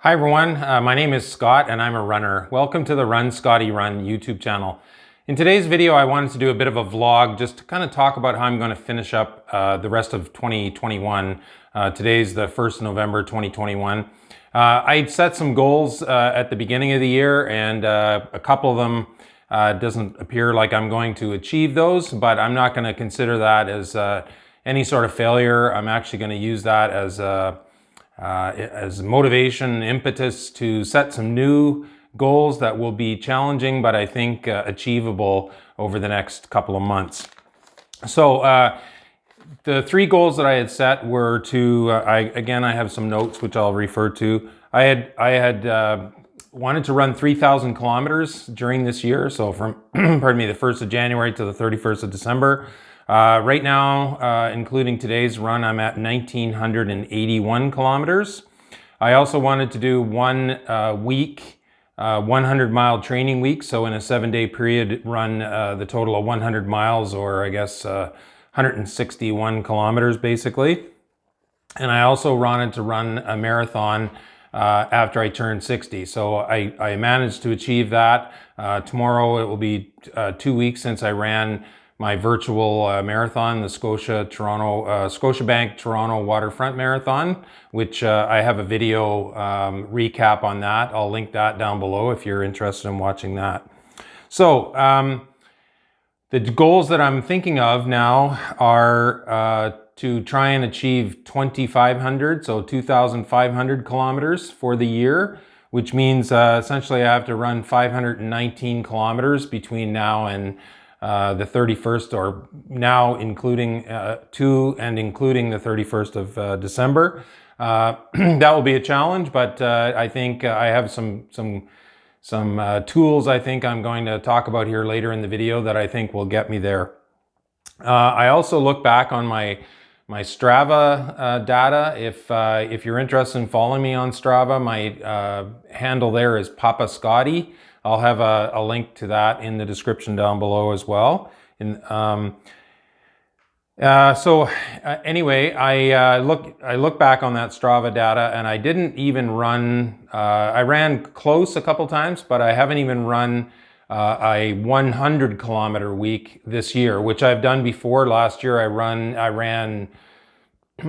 Hi everyone, my name is Scott and I'm a runner. Welcome to the Run Scotty Run YouTube channel. In today's video I wanted to do a bit of a vlog just to kind of talk about how I'm going to finish up the rest of 2021. Today's the 1st of November 2021. I set some goals at the beginning of the year and a couple of them doesn't appear like I'm going to achieve those, but I'm not going to consider that as any sort of failure. I'm actually going to use that as motivation, impetus to set some new goals that will be challenging, but I think achievable over the next couple of months. So the three goals that I had set were to, I have some notes which I'll refer to. I had wanted to run 3,000 kilometers during this year. So from, pardon me, the 1st of January to the 31st of December. Right now, including today's run, I'm at 1,981 kilometers. I also wanted to do one week, 100-mile training week. So in a 7-day period, run the total of 100 miles, or I guess 161 kilometers basically. And I also wanted to run a marathon after I turned 60. So I managed to achieve that. Tomorrow it will be 2 weeks since I ran my virtual marathon, the Scotiabank Toronto Waterfront Marathon, which I have a video recap on that. I'll link that down below if you're interested in watching that. So the goals that I'm thinking of now are to try and achieve 2,500, so 2,500 kilometers for the year, which means essentially I have to run 519 kilometers between now and the 31st, or now including including the 31st of December. That will be a challenge, but I think I have some tools I think I'm going to talk about here later in the video that I think will get me there. I also look back on my Strava data. If you're interested in following me on Strava, my handle there is Papa Scotty. I'll have a link to that in the description down below as well. Anyway, I look back on that Strava data, and I didn't even run. I ran close a couple times, but I haven't even run a 100 kilometer week this year, which I've done before. Last year I ran,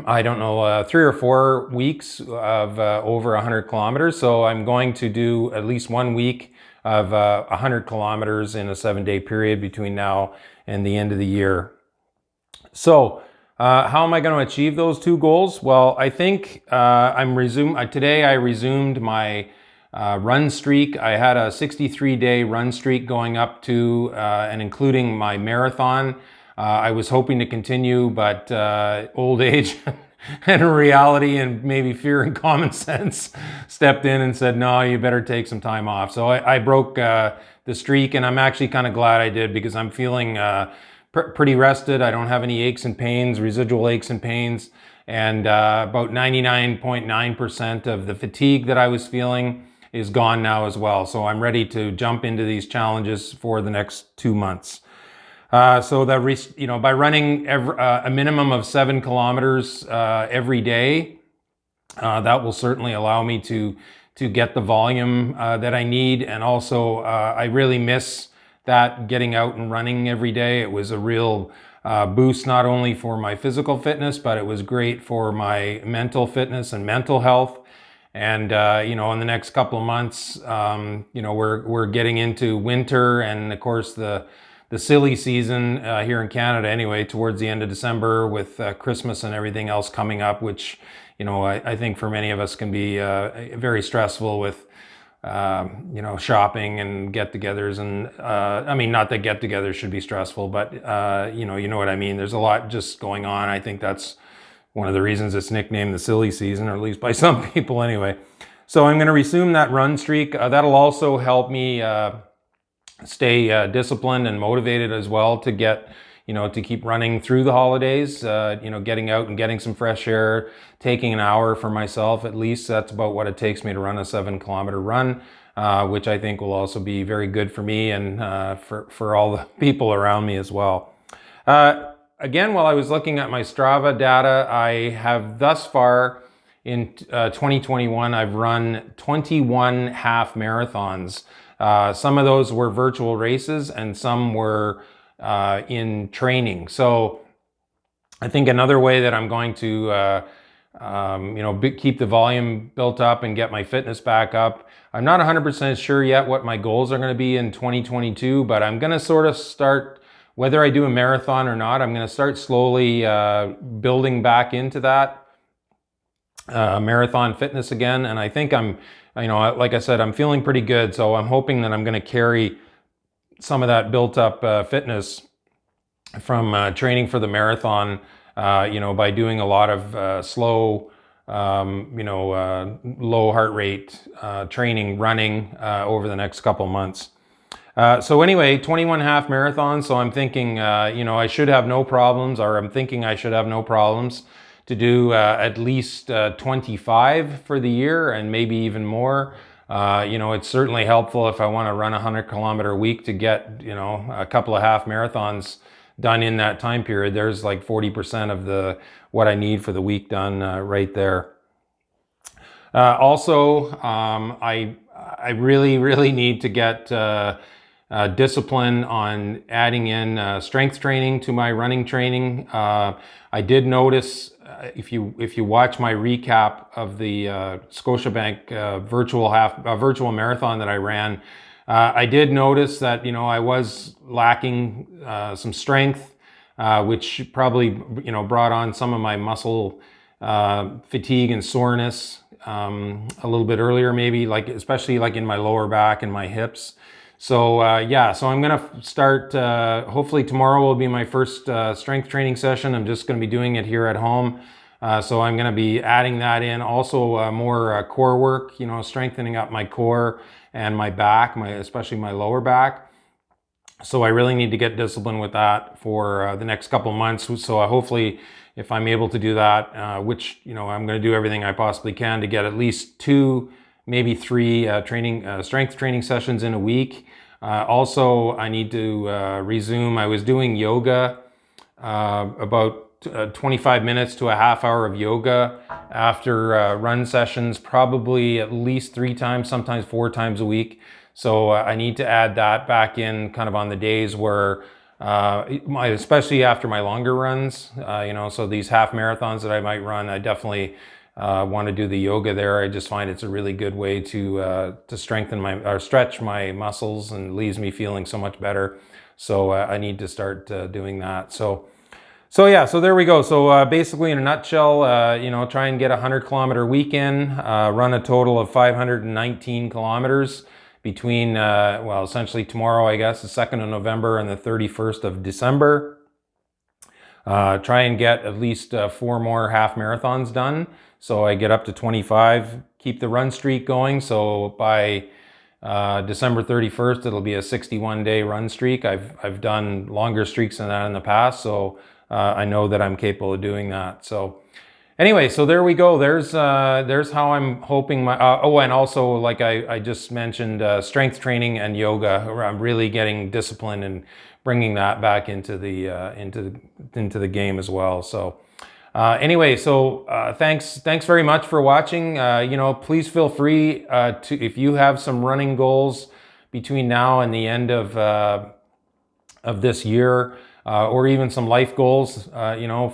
I don't know, 3 or 4 weeks of over 100 kilometers. So I'm going to do at least 1 week of 100 kilometers in a 7-day period between now and the end of the year. So how am I going to achieve those two goals? Well, I think today I resumed my run streak. I had a 63-day run streak going up to and including my marathon. I was hoping to continue, but old age and reality and maybe fear and common sense stepped in and said, no, you better take some time off. So I broke the streak, and I'm actually kind of glad I did, because I'm feeling pretty rested. I don't have any aches and pains, residual aches and pains, and about 99.9% of the fatigue that I was feeling is gone now as well. So I'm ready to jump into these challenges for the next 2 months. So that, by running a minimum of 7 kilometers every day, that will certainly allow me to get the volume that I need. And also, I really miss that, getting out and running every day. It was a real boost, not only for my physical fitness, but it was great for my mental fitness and mental health. And in the next couple of months, we're getting into winter, and of course the silly season here in Canada anyway, towards the end of December, with Christmas and everything else coming up, which, I think for many of us can be very stressful with, shopping and get-togethers. And I mean, not that get-togethers should be stressful, but you know what I mean. There's a lot just going on. I think that's one of the reasons it's nicknamed the silly season, or at least by some people anyway. So I'm going to resume that run streak. That'll also help me stay disciplined and motivated as well, to get, to keep running through the holidays, getting out and getting some fresh air, taking an hour for myself at least. That's about what it takes me to run a 7-kilometer run, which I think will also be very good for me and for all the people around me as well. Again, while I was looking at my Strava data, I have thus far in 2021, I've run 21 half marathons. Some of those were virtual races and some were in training. So I think another way that I'm going to keep the volume built up and get my fitness back up. I'm not 100% sure yet what my goals are going to be in 2022, but I'm going to sort of start, whether I do a marathon or not, I'm going to start slowly building back into that marathon fitness again. And I think like I said, I'm feeling pretty good. So I'm hoping that I'm going to carry some of that built up fitness from training for the marathon, by doing a lot of slow, low heart rate training, running over the next couple months. So anyway, 21 half marathons. So I'm thinking, I should have no problems, or I'm thinking I should have no problems to do at least 25 for the year, and maybe even more. It's certainly helpful if I want to run a 100-kilometer week to get, a couple of half marathons done in that time period. There's like 40% of what I need for the week done right there. I really, really need to get discipline on adding in strength training to my running training. I did notice, if you watch my recap of the Scotiabank virtual marathon that I ran, I did notice that I was lacking some strength, which probably brought on some of my muscle fatigue and soreness a little bit earlier, maybe, especially in my lower back and my hips. So so I'm gonna start, hopefully tomorrow will be my first strength training session. I'm just gonna be doing it here at home. So I'm gonna be adding that in. Also more core work, strengthening up my core and my back, especially my lower back. So I really need to get disciplined with that for the next couple months. So hopefully, if I'm able to do that, which I'm going to do everything I possibly can to get at least 2, maybe 3 strength training sessions in a week. Also, I need to resume. I was doing yoga, about 25 minutes to a half hour of yoga after run sessions, probably at least 3 times, sometimes 4 times a week. So I need to add that back in kind of on the days where, especially after my longer runs, so these half marathons that I might run, I definitely want to do the yoga there. I just find it's a really good way to strengthen or stretch my muscles, and leaves me feeling so much better. So I need to start doing that. So there we go. So basically, in a nutshell, try and get a 100-kilometer weekend, run a total of 519 kilometers between, essentially tomorrow, I guess, the 2nd of November and the 31st of December. Try and get at least 4 more half marathons done, so I get up to 25. Keep the run streak going, so by December 31st, it'll be a 61-day run streak. I've done longer streaks than that in the past, so I know that I'm capable of doing that. So anyway, so there we go. There's how I'm hoping and also, like I just mentioned, strength training and yoga. I'm really getting disciplined and bringing that back into the game as well. So anyway, so thanks very much for watching. Please feel free to, if you have some running goals between now and the end of this year, or even some life goals,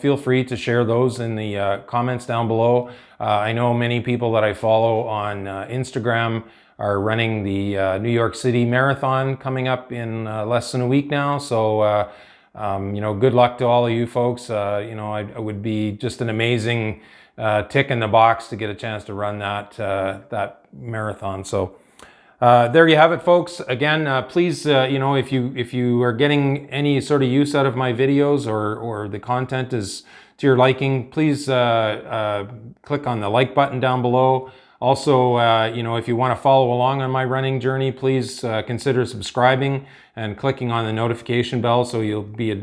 feel free to share those in the comments down below. I know many people that I follow on Instagram are running the New York City Marathon coming up in less than a week now. So, good luck to all of you folks. It would be just an amazing tick in the box to get a chance to run that marathon. So there you have it, folks. Again, please, if you are getting any sort of use out of my videos, or the content is to your liking, please click on the like button down below. Also, if you want to follow along on my running journey, please consider subscribing and clicking on the notification bell so you'll be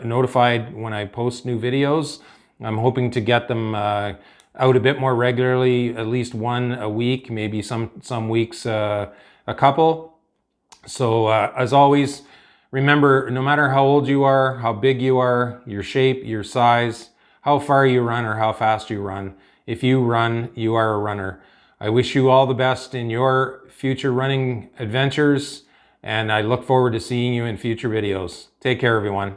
notified when I post new videos. I'm hoping to get them out a bit more regularly, at least 1 a week, maybe some weeks a couple. So as always, remember, no matter how old you are, how big you are, your shape, your size, how far you run or how fast you run, If you run, you are a runner. I wish you all the best in your future running adventures, and I look forward to seeing you in future videos. Take care, everyone.